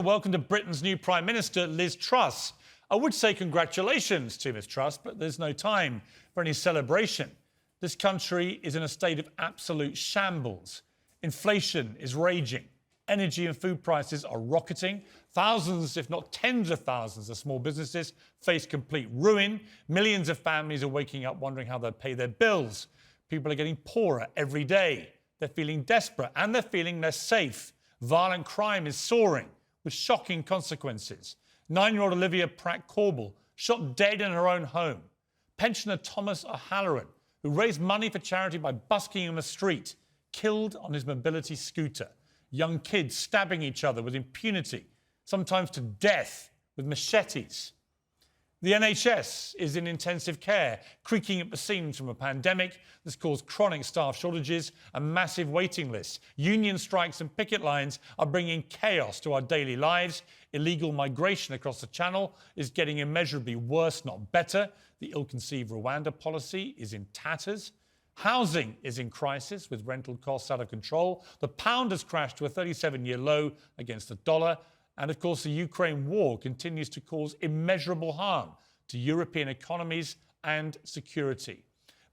Welcome to Britain's new Prime Minister, Liz Truss. I would say congratulations to Ms Truss, but there's no time for any celebration. This country is in a state of absolute shambles. Inflation is raging. Energy and food prices are rocketing. Thousands, if not tens of thousands of small businesses face complete ruin. Millions of families are waking up wondering how they'll pay their bills. People are getting poorer every day. They're feeling desperate and they're feeling less safe. Violent crime is soaring with shocking consequences. 9-year-old Olivia Pratt-Corbell shot dead in her own home. Pensioner Thomas O'Halloran, who raised money for charity by busking in the street, killed on his mobility scooter. Young kids stabbing each other with impunity, sometimes to death with machetes. The NHS is in intensive care, creaking at the seams from a pandemic that's caused chronic staff shortages and massive waiting lists. Union strikes and picket lines are bringing chaos to our daily lives. Illegal migration across the Channel is getting immeasurably worse, not better. The ill-conceived Rwanda policy is in tatters. Housing is in crisis with rental costs out of control. The pound has crashed to a 37-year low against the dollar. And of course, the Ukraine war continues to cause immeasurable harm to European economies and security.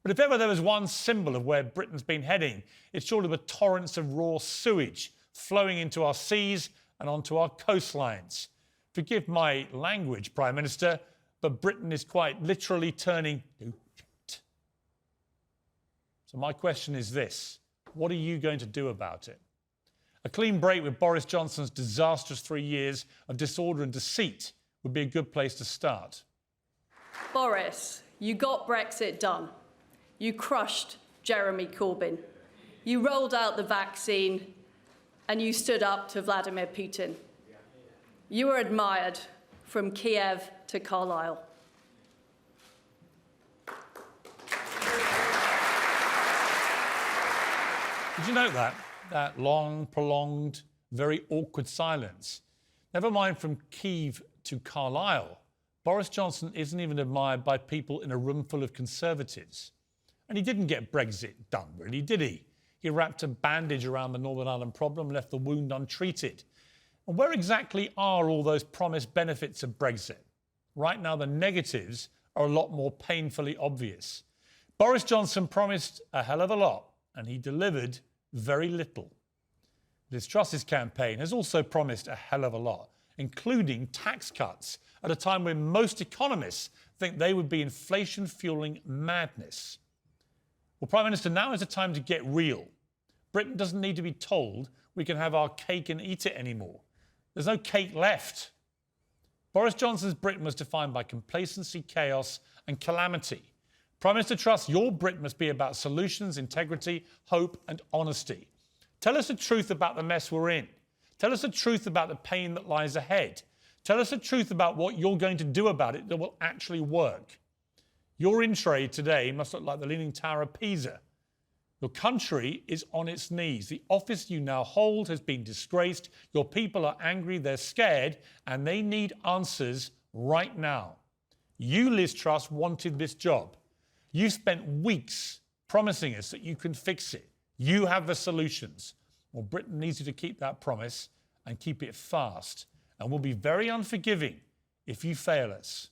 But if ever there was one symbol of where Britain's been heading, it's surely the torrents of raw sewage flowing into our seas and onto our coastlines. Forgive my language, Prime Minister, but Britain is quite literally turning to shit. So my question is this: what are you going to do about it? A clean break with Boris Johnson's disastrous 3 years of disorder and deceit would be a good place to start. Boris, you got Brexit done. You crushed Jeremy Corbyn. You rolled out the vaccine and you stood up to Vladimir Putin. You were admired from Kiev to Carlisle. Did you know that? That long, prolonged, very awkward silence. Never mind from Kiev to Carlisle, Boris Johnson isn't even admired by people in a room full of Conservatives. And he didn't get Brexit done, really, did he? He wrapped a bandage around the Northern Ireland problem, left the wound untreated. And where exactly are all those promised benefits of Brexit? Right now, the negatives are a lot more painfully obvious. Boris Johnson promised a hell of a lot, and he delivered very little. Liz Truss's campaign has also promised a hell of a lot, including tax cuts at a time when most economists think they would be inflation-fueling madness. Well, Prime Minister, now is the time to get real. Britain doesn't need to be told we can have our cake and eat it anymore. There's no cake left. Boris Johnson's Britain was defined by complacency, chaos and calamity. Prime Minister Truss, your Britain must be about solutions, integrity, hope and honesty. Tell us the truth about the mess we're in. Tell us the truth about the pain that lies ahead. Tell us the truth about what you're going to do about it that will actually work. Your in trade today must look like the Leaning Tower of Pisa. Your country is on its knees. The office you now hold has been disgraced. Your people are angry, they're scared, and they need answers right now. You, Liz Truss, wanted this job. You spent weeks promising us that you can fix it. You have the solutions. Well, Britain needs you to keep that promise and keep it fast. And we'll be very unforgiving if you fail us.